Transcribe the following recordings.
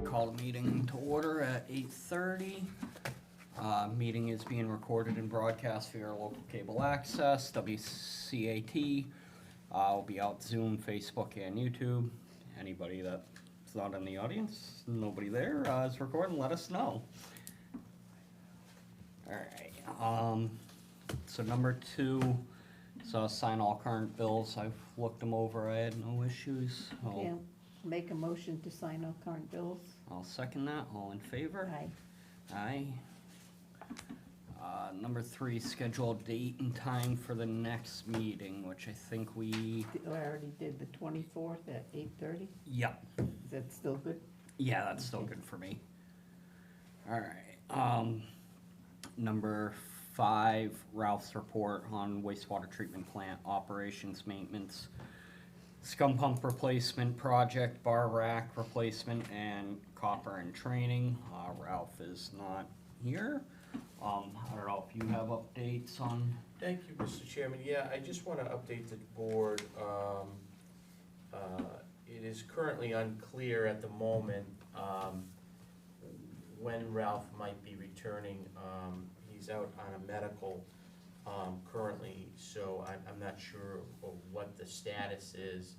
Call the meeting to order at 8:30. Meeting is being recorded and broadcast via local cable access, WCAT. Will be out Zoom, Facebook, and YouTube. Anybody that's not in the audience, nobody there, is recording, let us know. Alright, so number 2, so sign all current bills. I've looked them over, I had no issues. Okay, I'll make a motion to sign all current bills. I'll second that. All in favor? Aye. Aye. Number 3, schedule date and time for the next meeting, which I think we... I already did the 24th at 8:30. Yep. Is that still good? Yeah, that's still good for me. Alright, number 5, Ralph's report on wastewater treatment plant operations maintenance, scum pump replacement project, bar rack replacement, and copper and training. Ralph is not here. I don't know if you have updates on... Thank you, Mr. Chairman. Yeah, I just want to update the board. It is currently unclear at the moment when Ralph might be returning. He's out on a medical currently, so I'm not sure of what the status is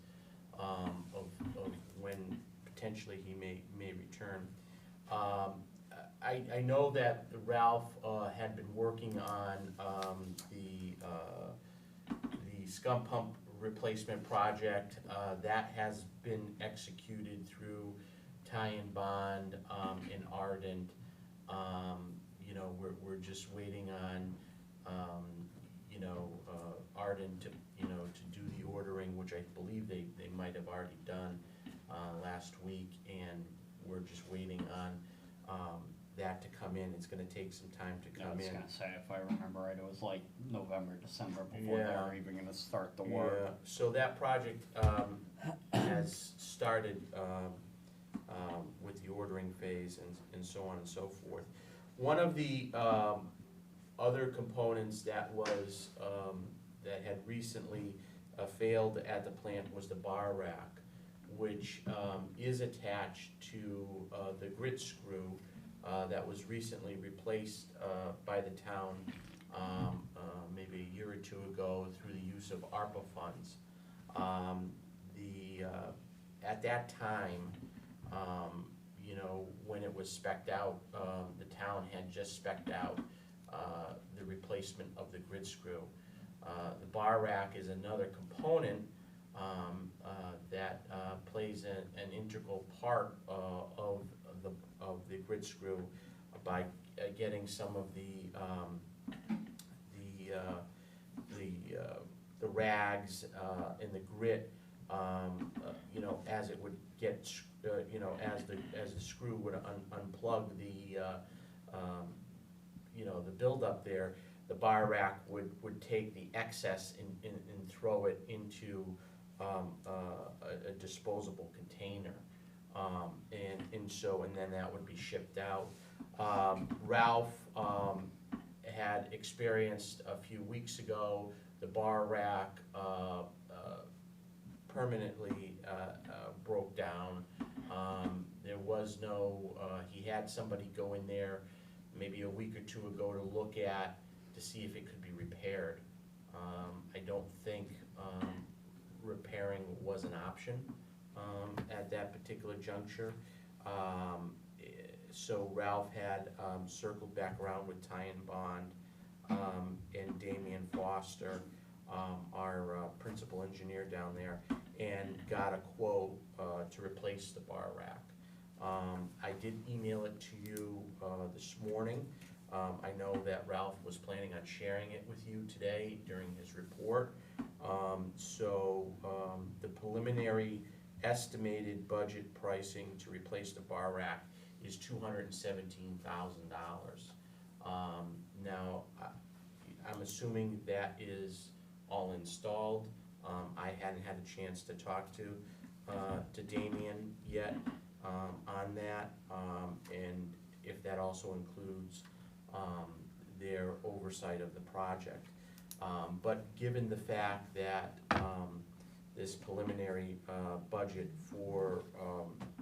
of when potentially he may return. I know that Ralph had been working on the scum pump replacement project. That has been executed through Ty and Bond in Ardent. You know, we're just waiting on Ardent to do the ordering, which I believe they might have already done last week, and we're just waiting on that to come in. It's gonna take some time to come in. I was gonna say, if I remember right, it was like November, December before they were even gonna start the work. Yeah, so that project has started with the ordering phase and so on and so forth. One of the other components that was that had recently failed at the plant was the bar rack, which is attached to the grit screw that was recently replaced by the town maybe a year or two ago through the use of ARPA funds. At that time, when it was spec'd out, the town had just spec'd out the replacement of the grid screw. The bar rack is another component that plays an integral part of the grid screw by getting some of the rags and the grit, as it would get, as the screw would unplug the buildup there, the bar rack would take the excess and throw it into a disposable container. And then that would be shipped out. Ralph had experienced a few weeks ago the bar rack permanently broke down. there was no, he had somebody go in there maybe a week or two ago to look at, to see if it could be repaired. I don't think, repairing was an option, at that particular juncture. So Ralph had, circled back around with Ty and Bond, and Damian Foster, our principal engineer down there, and got a quote to replace the bar rack. I did email it to you this morning. I know that Ralph was planning on sharing it with you today during his report. The preliminary estimated budget pricing to replace the bar rack is $217,000. Now, I'm assuming that is all installed. I hadn't had a chance to talk to Damian yet on that, and if that also includes their oversight of the project. But given the fact that this preliminary budget for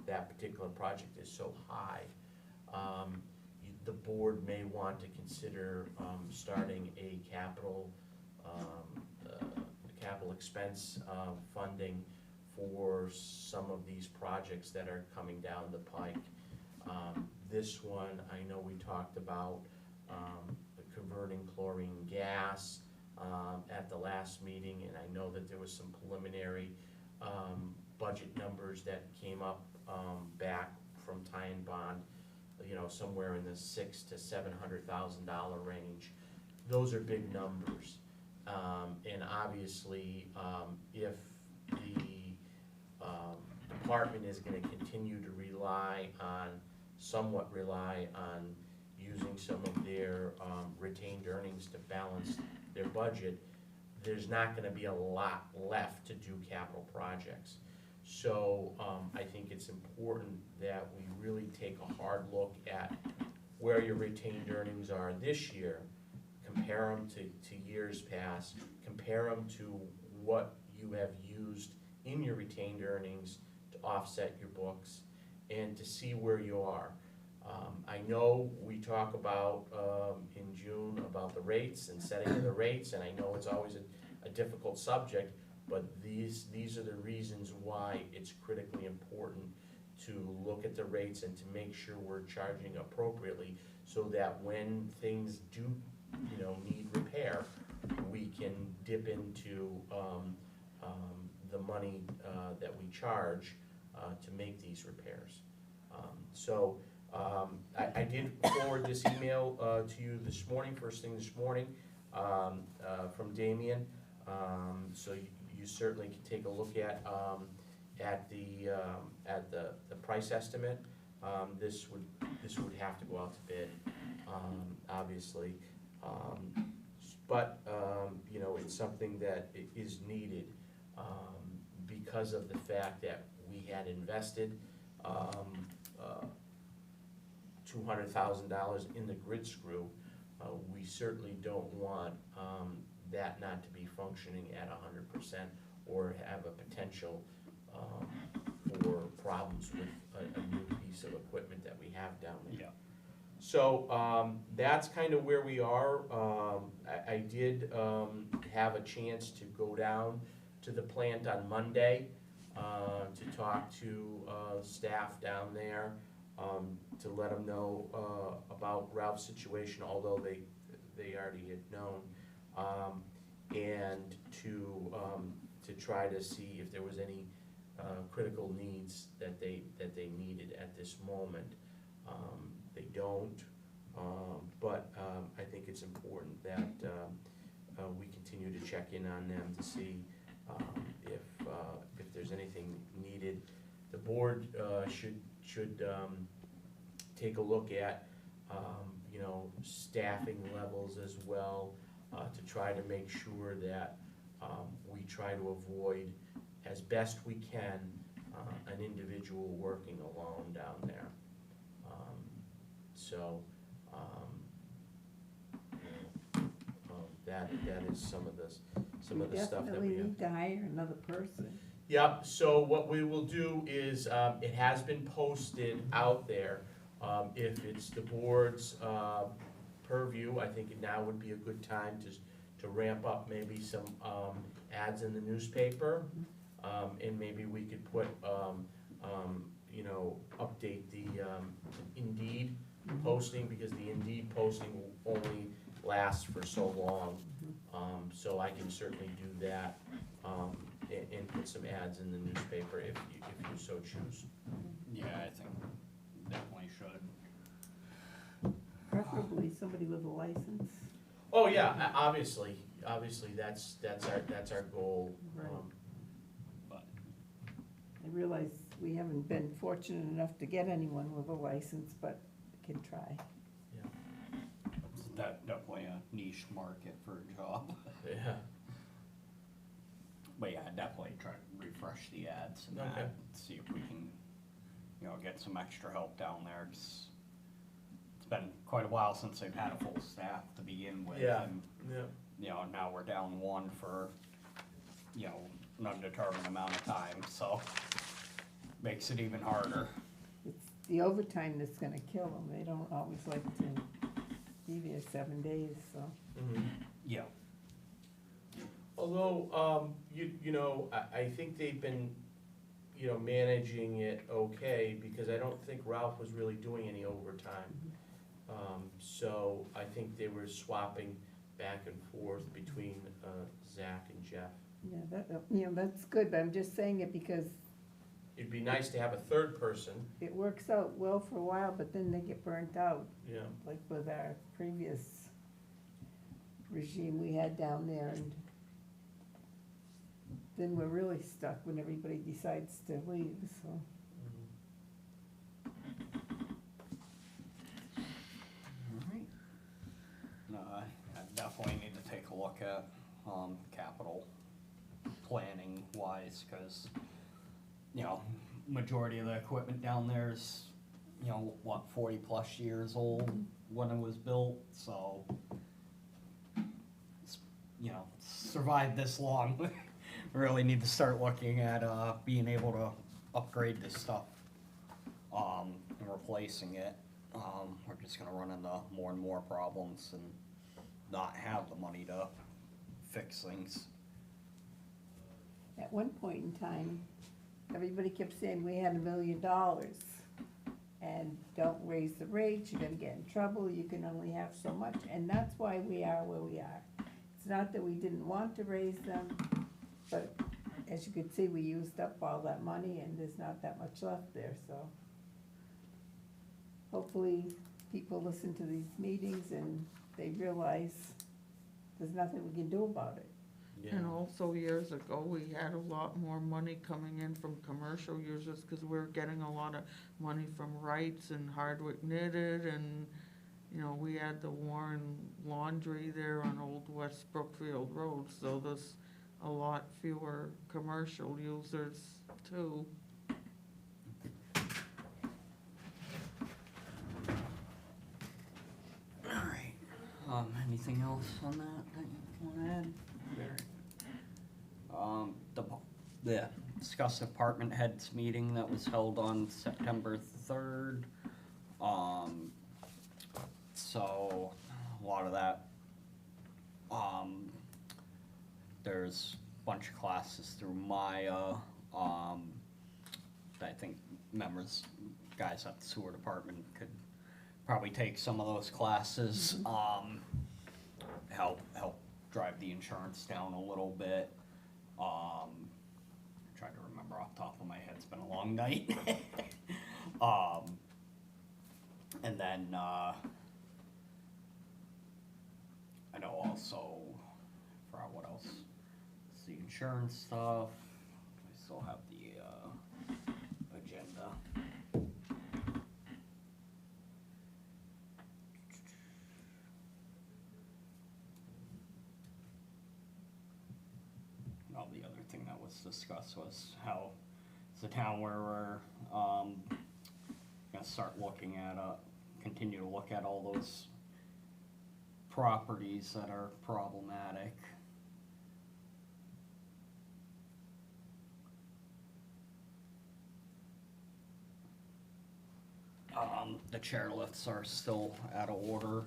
that particular project is so high, the board may want to consider starting a capital expense funding for some of these projects that are coming down the pike. This one, I know we talked about converting chlorine gas at the last meeting, and I know that there was some preliminary budget numbers that came up back from Ty and Bond, you know, somewhere in the $600,000 to $700,000 range. Those are big numbers, and obviously, if the department is going to continue to somewhat rely on using some of their retained earnings to balance their budget, there's not going to be a lot left to do capital projects. So I think it's important that we really take a hard look at where your retained earnings are this year, compare them to years past, compare them to what you have used in your retained earnings to offset your books, and to see where you are. I know we talk about in June about the rates and setting of the rates, and I know it's always a difficult subject, but these are the reasons why it's critically important to look at the rates and to make sure we're charging appropriately, so that when things do, you know, need repair, we can dip into the money that we charge to make these repairs. I did forward this email to you this morning, first thing this morning, from Damian. So you certainly can take a look at the price estimate. This would have to go out to bid, obviously, but you know, it's something that is needed because of the fact that we had invested $200,000 in the grid screw. We certainly don't want that not to be functioning at 100% or have a potential for problems with a new piece of equipment that we have down there. Yeah. So that's kind of where we are. I did have a chance to go down to the plant on Monday to talk to staff down there, to let them know about Ralph's situation, although they already had known, and to try to see if there was any critical needs that they needed at this moment. They don't, but I think it's important that we continue to check in on them to see if there's anything needed. The board should take a look at you know, staffing levels as well, to try to make sure that we try to avoid as best we can an individual working alone down there. That is some of the stuff that we definitely have. need to hire another person. Yep, so what we will do is, it has been posted out there. If it's the board's, purview, I think now would be a good time to ramp up maybe some, ads in the newspaper. And maybe we could put, you know, update the, Indeed posting, because the Indeed posting will only last for so long. So I can certainly do that, and put some ads in the newspaper if you so choose. Yeah, I think definitely should. Preferably somebody with a license. Oh, yeah, obviously, that's our goal. Right. But, I realize we haven't been fortunate enough to get anyone with a license, but can try. it's definitely a niche market for a job. Yeah, But yeah, definitely try to refresh the ads and Okay. that, see if we can, you know, get some extra help down there, 'cause it's been quite a while since they've had a full staff to begin with. Yeah. And, yeah, you know, now we're down one for, you know, an undetermined amount of time, so makes it even harder. It's the overtime that's gonna kill them. They don't always like to be there 7 days, so. mhm. Yeah. Although, you know, I think they've been, you know, managing it okay, because I don't think Ralph was really doing any overtime. So I think they were swapping back and forth between, Zach and Jeff. Yeah, that's good, but I'm just saying it because It'd be nice to have a third person, it works out well for a while, but then they get burnt out, yeah. like with our previous regime we had down there, and then we're really stuck when everybody decides to leave, so. Alright. No, I definitely need to take a look at, capital planning wise, cause, you know, majority of the equipment down there is, you know, what, 40+ years old when it was built, so, you know, survived this long. Really need to start looking at, being able to upgrade this stuff, and replacing it. We're just gonna run into more and more problems and not have the money to fix things. At one point in time, everybody kept saying we had $1 million. And don't raise the rates, you're gonna get in trouble, you can only have so much, and that's why we are where we are. It's not that we didn't want to raise them, but as you could see, we used up all that money and there's not that much left there, so. Hopefully, people listen to these meetings and they realize there's nothing we can do about it. Yeah. And also years ago, we had a lot more money coming in from commercial users, cause we were getting a lot of money from Wrights and Hardwick Knitted, and, you know, we had the Warren Laundry there on Old West Brookfield Road, so there's a lot fewer commercial users too. Alright, anything else on that you wanna add? Yeah, discuss department heads meeting that was held on September 3rd. So, a lot of that, there's a bunch of classes through Maya, that I think members, guys at the sewer department could probably take some of those classes, help drive the insurance down a little bit. Trying to remember off the top of my head, it's been a long night. And then, I know also, I forgot what else, it's the insurance stuff, I still have the, agenda. Well, the other thing that was discussed was how it's a town where we're, gonna start looking at, continue to look at all those properties that are problematic. The chairlifts are still out of order.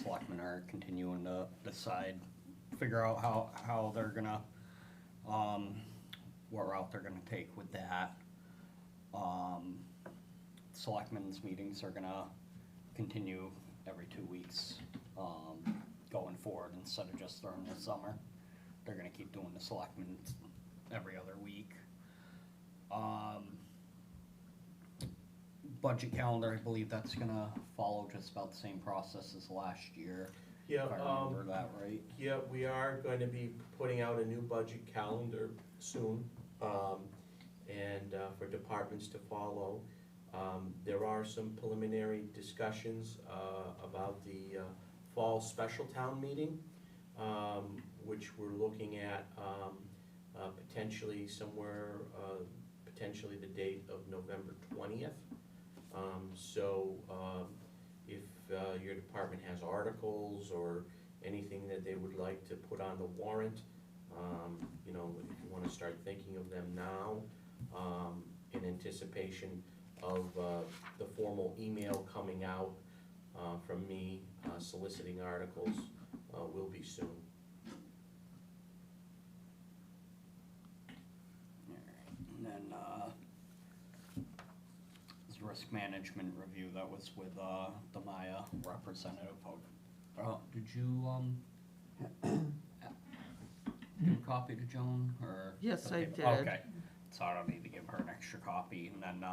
Selectmen are continuing to decide, figure out how they're gonna, what route they're gonna take with that. Selectmen's meetings are gonna continue every 2 weeks, going forward, instead of just during the summer. They're gonna keep doing the selectmen's every other week. Budget calendar, I believe that's gonna follow just about the same process as last year, Yeah, if I remember that right. yeah, we are going to be putting out a new budget calendar soon, and for departments to follow. There are some preliminary discussions about the fall special town meeting, which we're looking at potentially somewhere, potentially the date of November 20th. If your department has articles or anything that they would like to put on the warrant, you know, if you wanna start thinking of them now, in anticipation of the formal email coming out from me soliciting articles, will be soon. And then, this risk management review, that was with, the Maya representative of, did you, give a copy to Joan, or? Yes, I Okay, did. Okay, so I don't need to give her an extra copy, and then,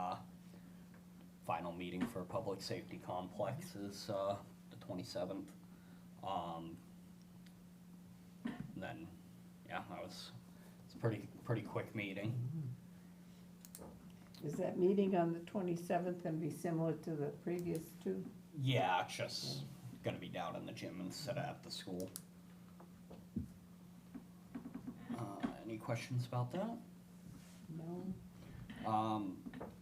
final meeting for Public Safety Complex is, the 27th. And then, yeah, it's a pretty quick meeting. Is that meeting on the 27th gonna be similar to the previous two? Yeah, it's just gonna be down in the gym instead of at the school. Any questions about that? No?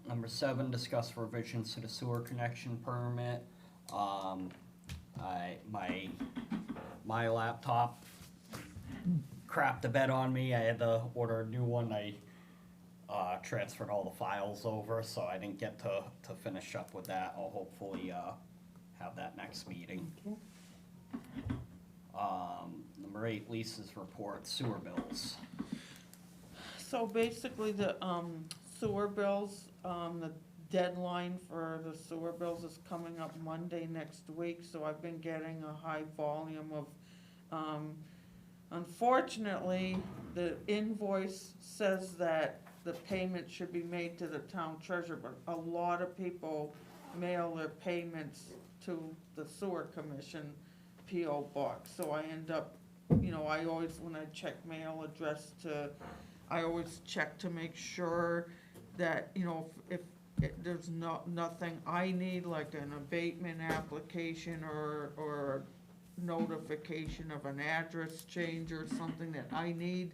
Number 7, discuss revisions to the sewer connection permit. My laptop crapped the bed on me. I had to order a new one. I transferred all the files over, so I didn't get to finish up with that. I'll hopefully have that next meeting. Okay. Number 8, leases report, sewer bills. So basically, the sewer bills, the deadline for the sewer bills is coming up Monday next week, so I've been getting a high volume of, unfortunately, the invoice says that the payment should be made to the town treasurer, but a lot of people mail their payments to the sewer commission P.O. box, so I end up, you know, I always, when I check mail addressed to, I always check to make sure that, you know, if there's nothing I need, like an abatement application or notification of an address change or something that I need,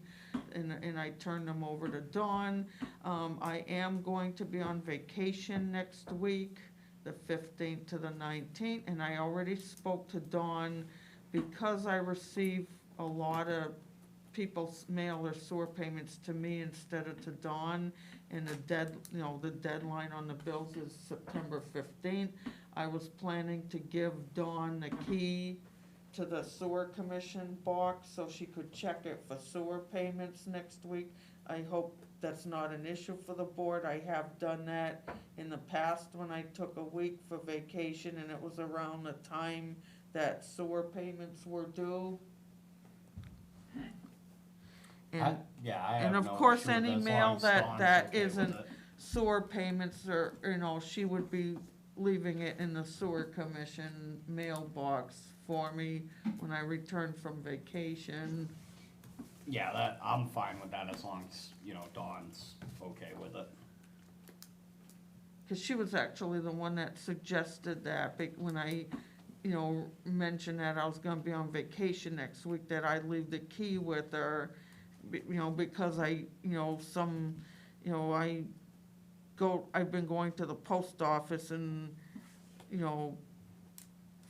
and I turn them over to Dawn. I am going to be on vacation next week, the 15th to the 19th, and I already spoke to Dawn, because I receive a lot of people mail their sewer payments to me instead of to Dawn, and the deadline on the bills is September 15th. I was planning to give Dawn the key to the sewer commission box so she could check it for sewer payments next week. I hope that's not an issue for the board. I have done that in the past when I took a week for vacation, and it was around the time that sewer payments were due. I And have and of no course, issue with any it as mail long as that- Dawn's that okay with isn't- it. sewer payments are, you know, she would be leaving it in the sewer commission mailbox for me when I return from vacation. Yeah, I'm fine with that as long as, you know, Dawn's okay with it. Cause she was actually the one that suggested that, when I, you know, mentioned that I was gonna be on vacation next week, that I'd leave the key with her. You know, because I've been going to the post office and, you know,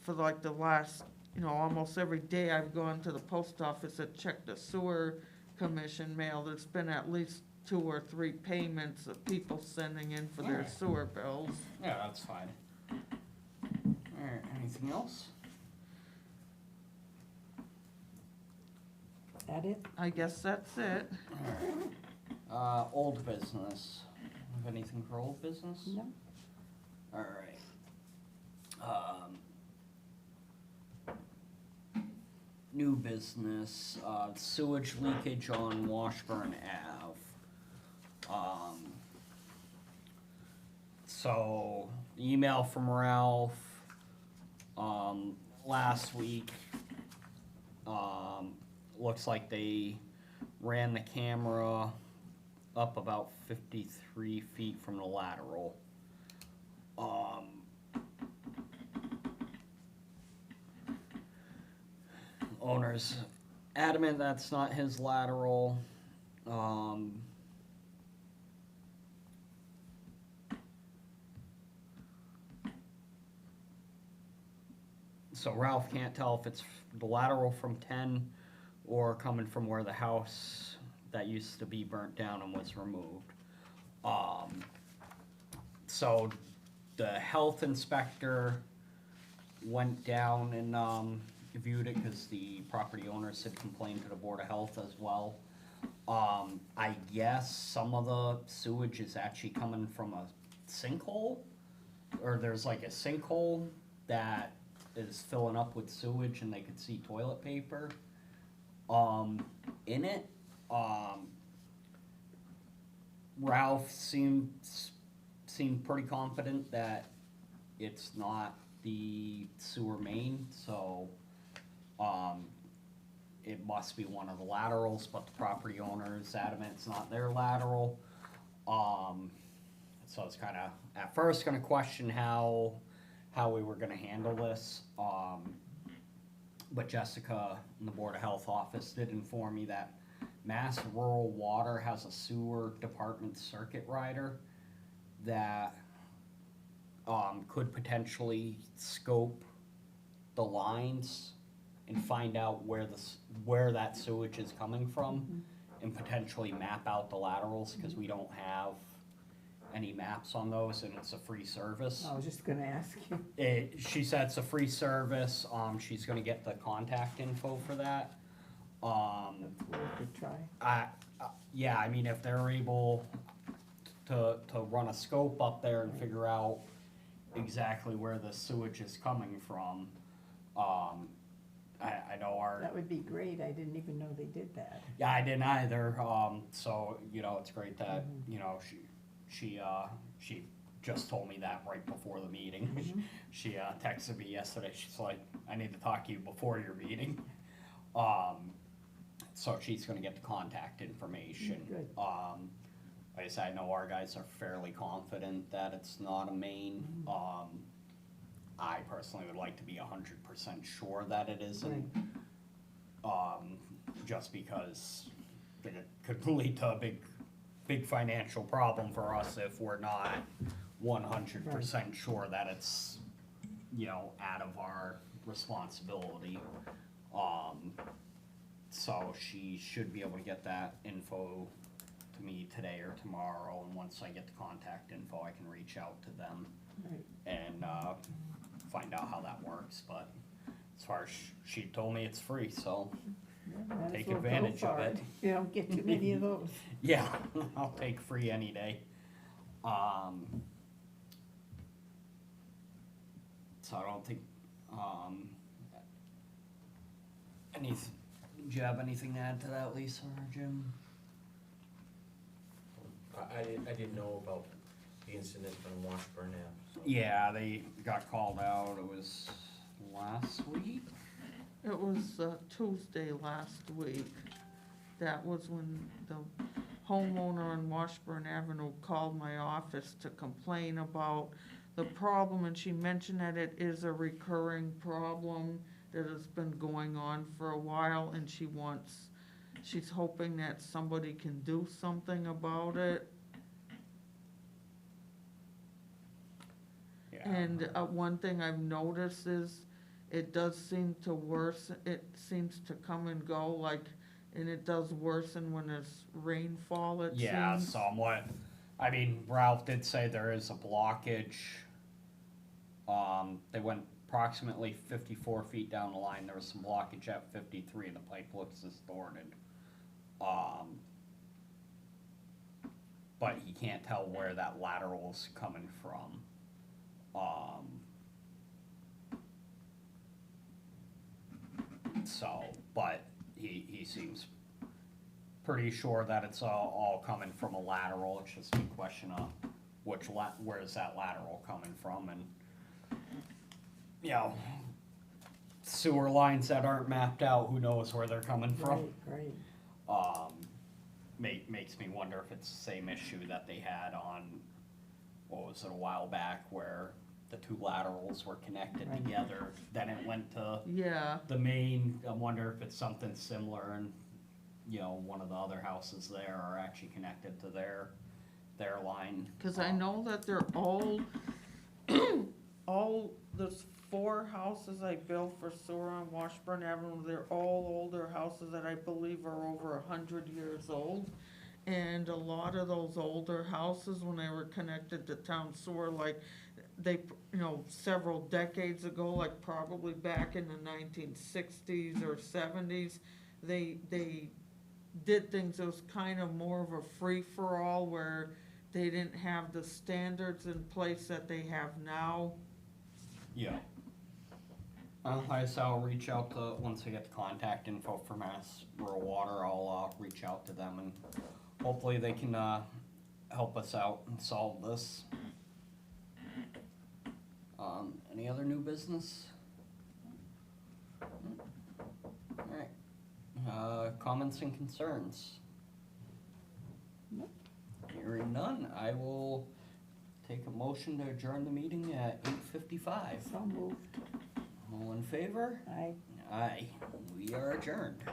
for like the last, you know, almost every day I've gone to the post office to check the sewer commission mail. There's been at least 2 or 3 payments of people sending in for their Alright. sewer bills. Yeah, that's fine. Alright, anything else? That it? I guess that's it. Alright. Old business. Have anything for old business? No? Alright. New business, sewage leakage on Washburn Ave. So, email from Ralph, last week. Looks like they ran the camera up about 53 feet from the lateral. Owner's adamant that's not his lateral. So Ralph can't tell if it's the lateral from 10 or coming from where the house that used to be burnt down and was removed. So the health inspector went down and viewed it because the property owners had complained to the Board of Health as well. I guess some of the sewage is actually coming from a sinkhole, or there's like a sinkhole that is filling up with sewage and they could see toilet paper in it. Ralph seemed pretty confident that it's not the sewer main, so it must be one of the laterals, but the property owner is adamant it's not their lateral. So it's kinda, at first gonna question how we were gonna handle this. But Jessica in the Board of Health office did inform me that Mass Rural Water has a sewer department circuit rider that could potentially scope the lines and find out where that sewage is coming from and potentially map out the laterals, because we don't have any maps on those and it's a free service. I was just gonna ask you. She said it's a free service, she's gonna get the contact info for that. That's worth a try. Yeah, I mean, if they're able to run a scope up there and figure out exactly where the sewage is coming from, I know That would be great. I didn't even know they did that. yeah, I didn't either, so, you know, it's great that, you know, she just told me that right before the meeting. She texted me yesterday, she's like, I need to talk to you before your meeting. So she's gonna get the contact information. Good. Like I said, I know our guys are fairly confident that it's not a main. I personally would like to be 100% sure that it isn't. Just because it could lead to a big financial problem for us if we're not 100% sure that it's, you know, out of our responsibility. So she should be able to get that info to me today or tomorrow, and once I get the contact info, I can reach out to them Right. and find out how that works. But as far as she told me, it's free, so Yeah, might as take well go advantage of for it. You don't get too many of those. yeah, I'll take free any day. So I don't think, do you have anything to add to that, Lisa or Jim? I didn't know about the incident on Washburn Ave. So. Yeah, they got called out, it was last week? It was Tuesday last week. That was when the homeowner on Washburn Avenue called my office to complain about the problem, and she mentioned that it is a recurring problem that has been going on for a while, and she's hoping that somebody can do something about it. Yeah. And one thing I've noticed is it does seem to worsen, it seems to come and go, like and it does worsen when there's rainfall, it Yeah, seems. somewhat. I mean, Ralph did say there is a blockage. They went approximately 54 feet down the line. There was some blockage at 53, and the pipe looks distorted. But he can't tell where that lateral's coming from. So, but he seems pretty sure that it's all coming from a lateral. It's just a question of where is that lateral coming from, and you know, sewer lines that aren't mapped out, who knows where they're coming from. Right. Makes me wonder if it's the same issue that they had on, what was it, a while back, where the two laterals were connected Right. together, then it went to Yeah, the main. I wonder if it's something similar, and you know, one of the other houses there are actually connected to their line. cause I know that they're all, there's 4 houses I built for sewer on Washburn Avenue, they're all older houses that I believe are over 100 years old. And a lot of those older houses, when they were connected to town sewer, like, they, you know, several decades ago, like probably back in the 1960s or 70s, they did things, it was kind of more of a free-for-all where they didn't have the standards in place that they have now. Yeah. I guess I'll reach out to, once I get the contact info for Mass Rural Water, I'll reach out to them, and hopefully they can help us out and solve this. Any other new business? Alright, comments and concerns? Nope. Hearing none, I will take a motion to adjourn the meeting at 8:55. So moved. All in favor? Aye. Aye, we are adjourned.